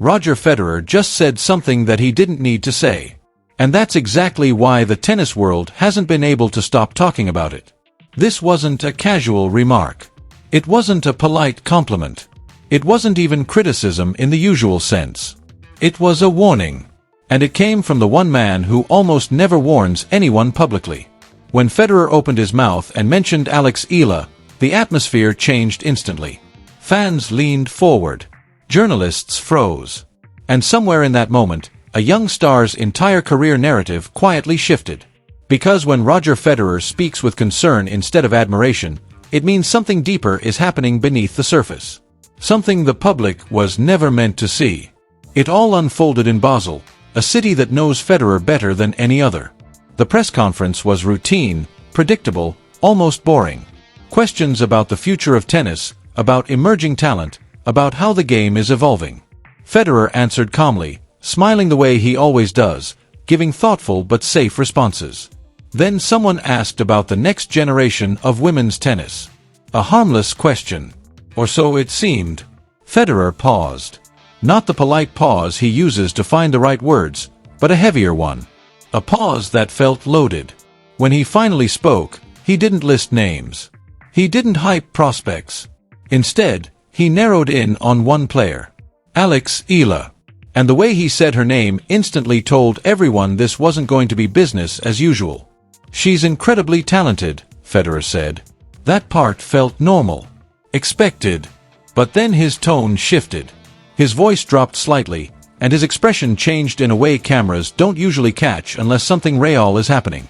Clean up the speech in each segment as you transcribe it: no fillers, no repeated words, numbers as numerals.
Roger Federer just said something that he didn't need to say. And that's exactly why the tennis world hasn't been able to stop talking about it. This wasn't a casual remark. It wasn't a polite compliment. It wasn't even criticism in the usual sense. It was a warning. And it came from the one man who almost never warns anyone publicly. When Federer opened his mouth and mentioned Alex Ela, the atmosphere changed instantly. Fans leaned forward. Journalists froze. And somewhere in that moment, a young star's entire career narrative quietly shifted. Because when Roger Federer speaks with concern instead of admiration, it means something deeper is happening beneath the surface. Something the public was never meant to see. It all unfolded in Basel, a city that knows Federer better than any other. The press conference was routine, predictable, almost boring. Questions about the future of tennis, about emerging talent, about how the game is evolving. Federer answered calmly, smiling the way he always does, giving thoughtful but safe responses. Then someone asked about the next generation of women's tennis. A harmless question. Or so it seemed. Federer paused. Not the polite pause he uses to find the right words, but a heavier one. A pause that felt loaded. When he finally spoke, he didn't list names. He didn't hype prospects. Instead, he narrowed in on one player. Alex Ela. And the way he said her name instantly told everyone this wasn't going to be business as usual. She's incredibly talented, Federer said. That part felt normal. Expected. But then his tone shifted. His voice dropped slightly, and his expression changed in a way cameras don't usually catch unless something real is happening.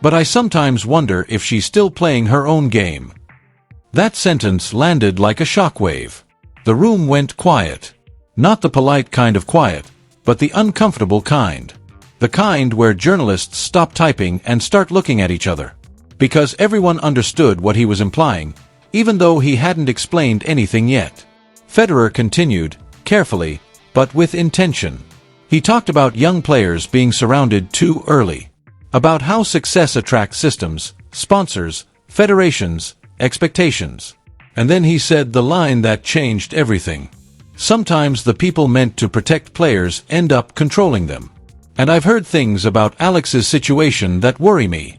But I sometimes wonder if she's still playing her own game. That sentence landed like a shockwave. The room went quiet. Not the polite kind of quiet, but the uncomfortable kind. The kind where journalists stop typing and start looking at each other. Because everyone understood what he was implying, even though he hadn't explained anything yet. Federer continued, carefully, but with intention. He talked about young players being surrounded too early. About how success attracts systems, sponsors, federations, expectations. And then he said the line that changed everything. Sometimes the people meant to protect players end up controlling them. And I've heard things about Alex's situation that worry me.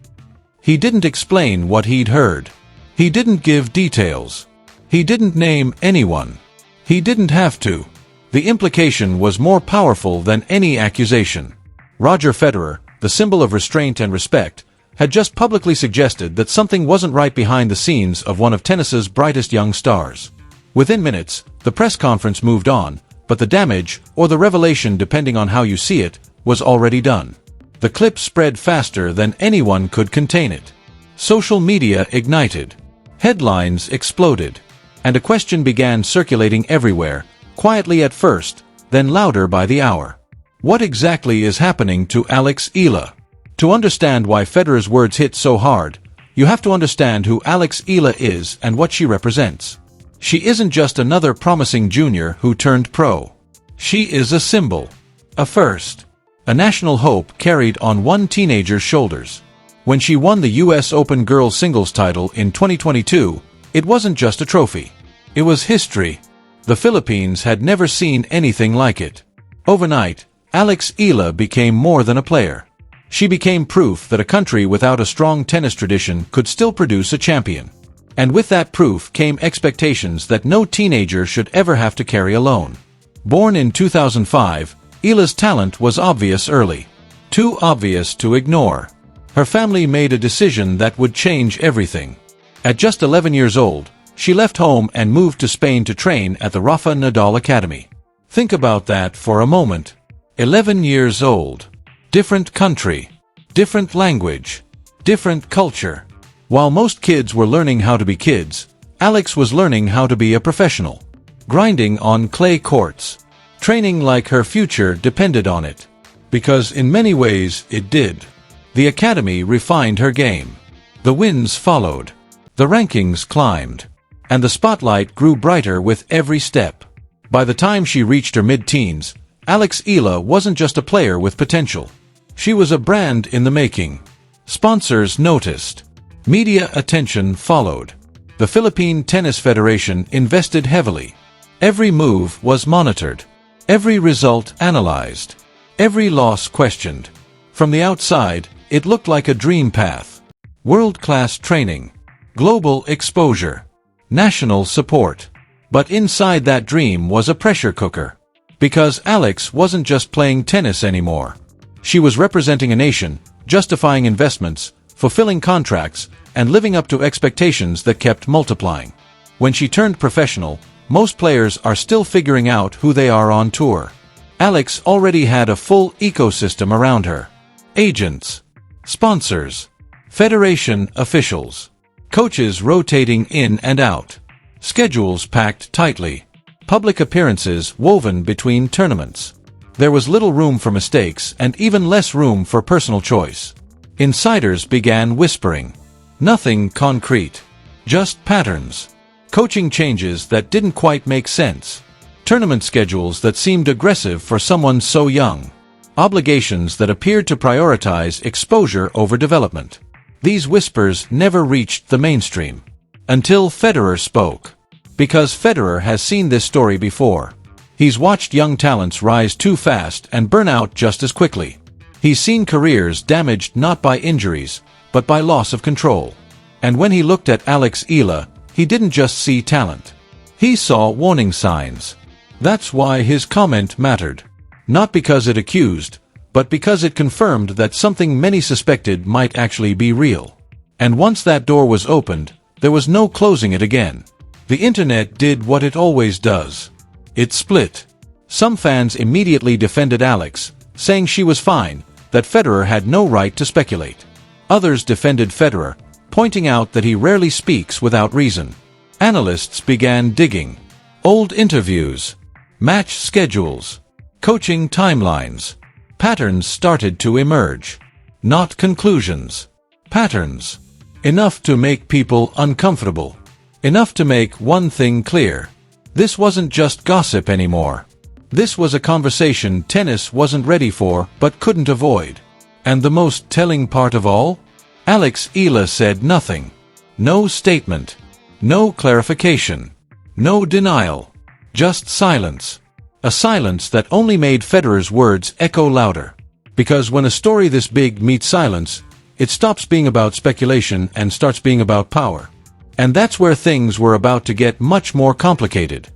He didn't explain what he'd heard. He didn't give details. He didn't name anyone. He didn't have to. The implication was more powerful than any accusation. Roger Federer, the symbol of restraint and respect, had just publicly suggested that something wasn't right behind the scenes of one of tennis's brightest young stars. Within minutes, the press conference moved on, but the damage, or the revelation depending on how you see it, was already done. The clip spread faster than anyone could contain it. Social media ignited. Headlines exploded. And a question began circulating everywhere, quietly at first, then louder by the hour. What exactly is happening to Alex Ela? To understand why Federer's words hit so hard, you have to understand who Alex Ela is and what she represents. She isn't just another promising junior who turned pro. She is a symbol. A first. A national hope carried on one teenager's shoulders. When she won the US Open girls singles title in 2022, it wasn't just a trophy. It was history. The Philippines had never seen anything like it. Overnight, Alex Ela became more than a player. She became proof that a country without a strong tennis tradition could still produce a champion. And with that proof came expectations that no teenager should ever have to carry alone. Born in 2005, Ela's talent was obvious early. Too obvious to ignore. Her family made a decision that would change everything. At just 11 years old, she left home and moved to Spain to train at the Rafa Nadal Academy. Think about that for a moment. 11 years old. Different country. Different language. Different culture. While most kids were learning how to be kids, Alex was learning how to be a professional. Grinding on clay courts. Training like her future depended on it. Because in many ways it did. The academy refined her game. The wins followed. The rankings climbed. And the spotlight grew brighter with every step. By the time she reached her mid-teens, Alex Ela wasn't just a player with potential. She was a brand in the making. Sponsors noticed. Media attention followed. The Philippine Tennis Federation invested heavily. Every move was monitored. Every result analyzed. Every loss questioned. From the outside, it looked like a dream path. World-class training. Global exposure. National support. But inside that dream was a pressure cooker. Because Alex wasn't just playing tennis anymore. She was representing a nation, justifying investments, fulfilling contracts, and living up to expectations that kept multiplying. When she turned professional, most players are still figuring out who they are on tour. Alex already had a full ecosystem around her. Agents, sponsors, federation officials, coaches rotating in and out, schedules packed tightly, public appearances woven between tournaments. There was little room for mistakes and even less room for personal choice. Insiders began whispering. Nothing concrete. Just patterns. Coaching changes that didn't quite make sense. Tournament schedules that seemed aggressive for someone so young. Obligations that appeared to prioritize exposure over development. These whispers never reached the mainstream. Until Federer spoke. Because Federer has seen this story before. He's watched young talents rise too fast and burn out just as quickly. He's seen careers damaged not by injuries, but by loss of control. And when he looked at Alex Ela, he didn't just see talent. He saw warning signs. That's why his comment mattered. Not because it accused, but because it confirmed that something many suspected might actually be real. And once that door was opened, there was no closing it again. The internet did what it always does. It split. Some fans immediately defended Alex, saying she was fine, that Federer had no right to speculate. Others defended Federer, pointing out that he rarely speaks without reason. Analysts began digging. Old interviews, match schedules, coaching timelines. Patterns started to emerge. Not conclusions. Patterns. Enough to make people uncomfortable. Enough to make one thing clear. This wasn't just gossip anymore. This was a conversation tennis wasn't ready for but couldn't avoid. And the most telling part of all? Alex Ela said nothing. No statement. No clarification. No denial. Just silence. A silence that only made Federer's words echo louder. Because when a story this big meets silence, it stops being about speculation and starts being about power. And that's where things were about to get much more complicated.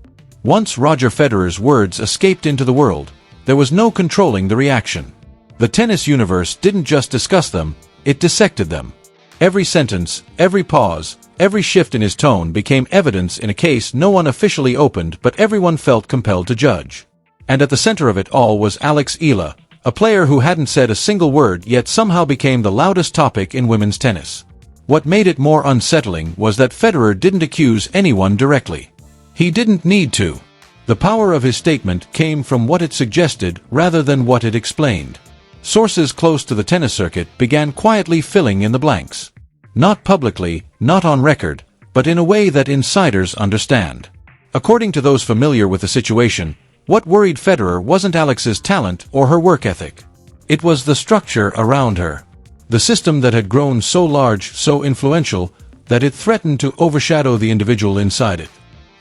Once Roger Federer's words escaped into the world, there was no controlling the reaction. The tennis universe didn't just discuss them, it dissected them. Every sentence, every pause, every shift in his tone became evidence in a case no one officially opened but everyone felt compelled to judge. And at the center of it all was Alex Ela, a player who hadn't said a single word yet somehow became the loudest topic in women's tennis. What made it more unsettling was that Federer didn't accuse anyone directly. He didn't need to. The power of his statement came from what it suggested rather than what it explained. Sources close to the tennis circuit began quietly filling in the blanks. Not publicly, not on record, but in a way that insiders understand. According to those familiar with the situation, what worried Federer wasn't Alex's talent or her work ethic. It was the structure around her. The system that had grown so large, so influential, that it threatened to overshadow the individual inside it.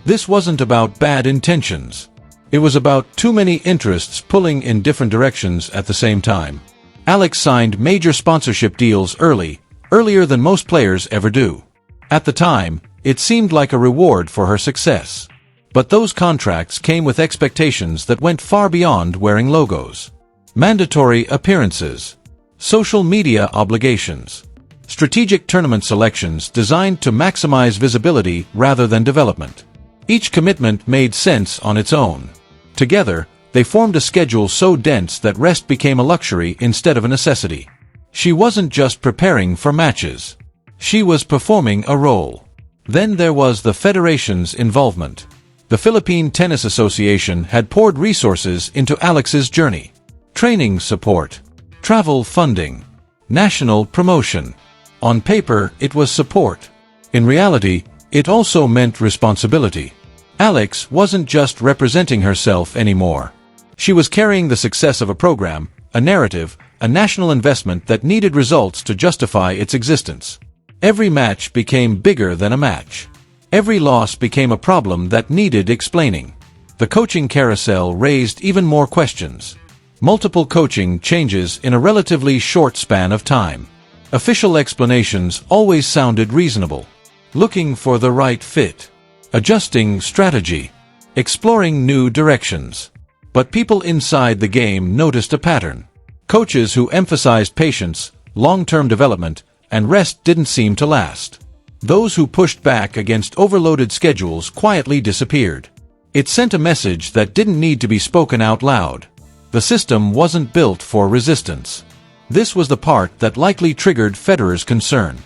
This wasn't about bad intentions. It was about too many interests pulling in different directions at the same time. Alex signed major sponsorship deals earlier than most players ever do. At the time, it seemed like a reward for her success. But those contracts came with expectations that went far beyond wearing logos. Mandatory appearances. Social media obligations. Strategic tournament selections designed to maximize visibility rather than development. Each commitment made sense on its own. Together, they formed a schedule so dense that rest became a luxury instead of a necessity. She wasn't just preparing for matches. She was performing a role. Then there was the federation's involvement. The Philippine Tennis Association had poured resources into Alex's journey. Training support. Travel funding. National promotion. On paper, it was support. In reality, it also meant responsibility. Alex wasn't just representing herself anymore. She was carrying the success of a program, a narrative, a national investment that needed results to justify its existence. Every match became bigger than a match. Every loss became a problem that needed explaining. The coaching carousel raised even more questions. Multiple coaching changes in a relatively short span of time. Official explanations always sounded reasonable. Looking for the right fit. Adjusting strategy. Exploring new directions. But people inside the game noticed a pattern. Coaches who emphasized patience, long-term development, and rest didn't seem to last. Those who pushed back against overloaded schedules quietly disappeared. It sent a message that didn't need to be spoken out loud. The system wasn't built for resistance. This was the part that likely triggered Federer's concern.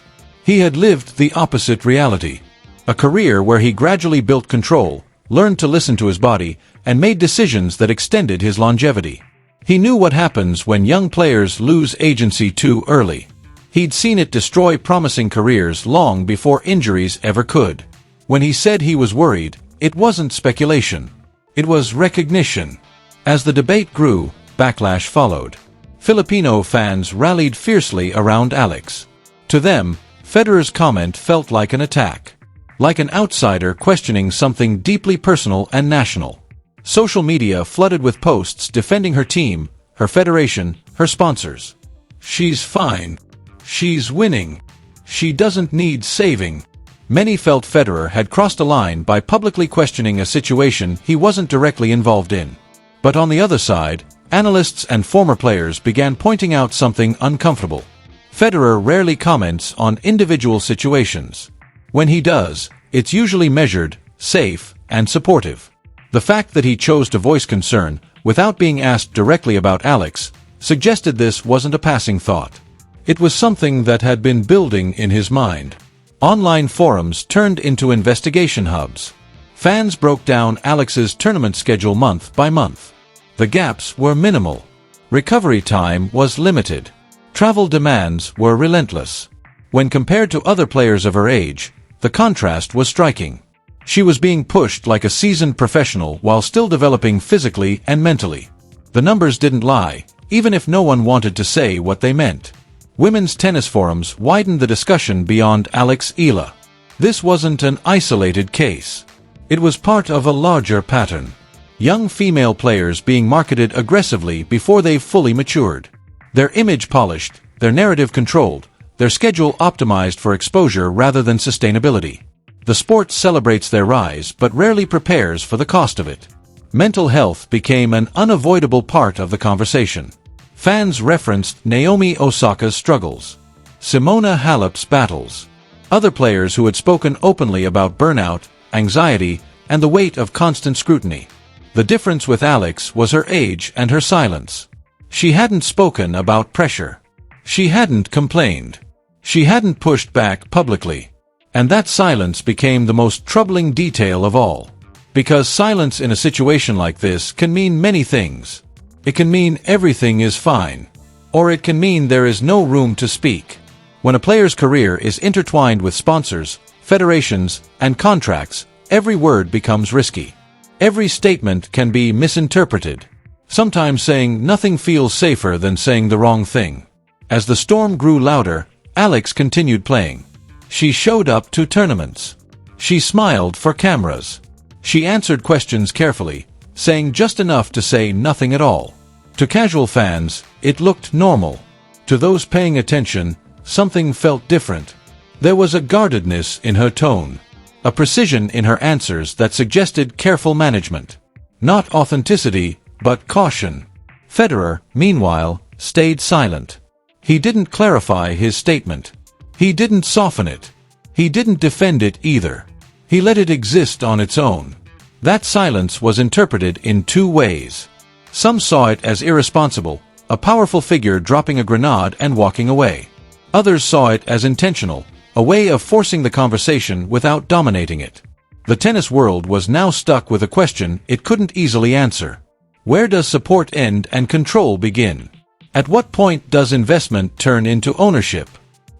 He had lived the opposite reality. A career where he gradually built control, learned to listen to his body, and made decisions that extended his longevity. He knew what happens when young players lose agency too early. He'd seen it destroy promising careers long before injuries ever could. When he said he was worried, it wasn't speculation. It was recognition. As the debate grew, backlash followed. Filipino fans rallied fiercely around Alex. To them, Federer's comment felt like an attack. Like an outsider questioning something deeply personal and national. Social media flooded with posts defending her team, her federation, her sponsors. She's fine. She's winning. She doesn't need saving. Many felt Federer had crossed a line by publicly questioning a situation he wasn't directly involved in. But on the other side, analysts and former players began pointing out something uncomfortable. Federer rarely comments on individual situations. When he does, it's usually measured, safe, and supportive. The fact that he chose to voice concern, without being asked directly about Alex, suggested this wasn't a passing thought. It was something that had been building in his mind. Online forums turned into investigation hubs. Fans broke down Alex's tournament schedule month by month. The gaps were minimal. Recovery time was limited. Travel demands were relentless. When compared to other players of her age, the contrast was striking. She was being pushed like a seasoned professional while still developing physically and mentally. The numbers didn't lie, even if no one wanted to say what they meant. Women's tennis forums widened the discussion beyond Alex Ela. This wasn't an isolated case. It was part of a larger pattern. Young female players being marketed aggressively before they've fully matured. Their image polished, their narrative controlled, their schedule optimized for exposure rather than sustainability. The sport celebrates their rise but rarely prepares for the cost of it. Mental health became an unavoidable part of the conversation. Fans referenced Naomi Osaka's struggles, Simona Halep's battles, other players who had spoken openly about burnout, anxiety, and the weight of constant scrutiny. The difference with Alex was her age and her silence. She hadn't spoken about pressure. She hadn't complained. She hadn't pushed back publicly. And that silence became the most troubling detail of all. Because silence in a situation like this can mean many things. It can mean everything is fine. Or it can mean there is no room to speak. When a player's career is intertwined with sponsors, federations, and contracts, every word becomes risky. Every statement can be misinterpreted. Sometimes saying nothing feels safer than saying the wrong thing. As the storm grew louder, Alex continued playing. She showed up to tournaments. She smiled for cameras. She answered questions carefully, saying just enough to say nothing at all. To casual fans, it looked normal. To those paying attention, something felt different. There was a guardedness in her tone, a precision in her answers that suggested careful management. Not authenticity, but caution. Federer, meanwhile, stayed silent. He didn't clarify his statement. He didn't soften it. He didn't defend it either. He let it exist on its own. That silence was interpreted in two ways. Some saw it as irresponsible, a powerful figure dropping a grenade and walking away. Others saw it as intentional, a way of forcing the conversation without dominating it. The tennis world was now stuck with a question it couldn't easily answer. Where does support end and control begin? At what point does investment turn into ownership?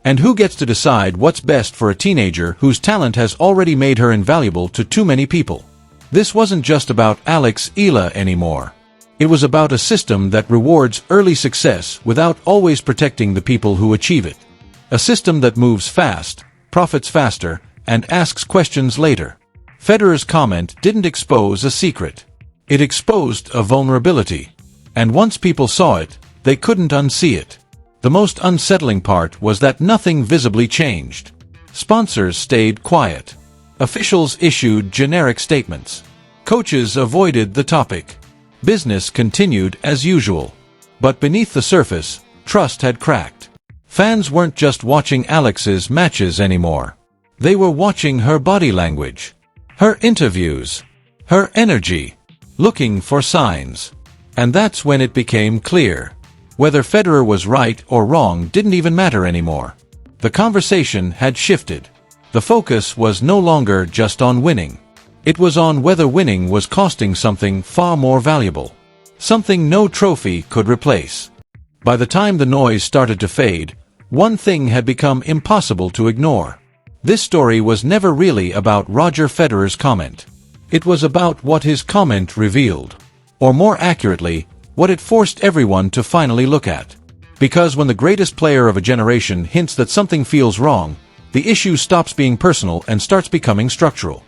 And who gets to decide what's best for a teenager whose talent has already made her invaluable to too many people? This wasn't just about Alex Ela anymore. It was about a system that rewards early success without always protecting the people who achieve it. A system that moves fast, profits faster, and asks questions later. Federer's comment didn't expose a secret. It exposed a vulnerability. And once people saw it, they couldn't unsee it. The most unsettling part was that nothing visibly changed. Sponsors stayed quiet. Officials issued generic statements. Coaches avoided the topic. Business continued as usual. But beneath the surface, trust had cracked. Fans weren't just watching Alex's matches anymore. They were watching her body language, her interviews, her energy, looking for signs. And that's when it became clear. Whether Federer was right or wrong didn't even matter anymore. The conversation had shifted. The focus was no longer just on winning. It was on whether winning was costing something far more valuable. Something no trophy could replace. By the time the noise started to fade, one thing had become impossible to ignore. This story was never really about Roger Federer's comment. It was about what his comment revealed. Or more accurately, what it forced everyone to finally look at. Because when the greatest player of a generation hints that something feels wrong, the issue stops being personal and starts becoming structural.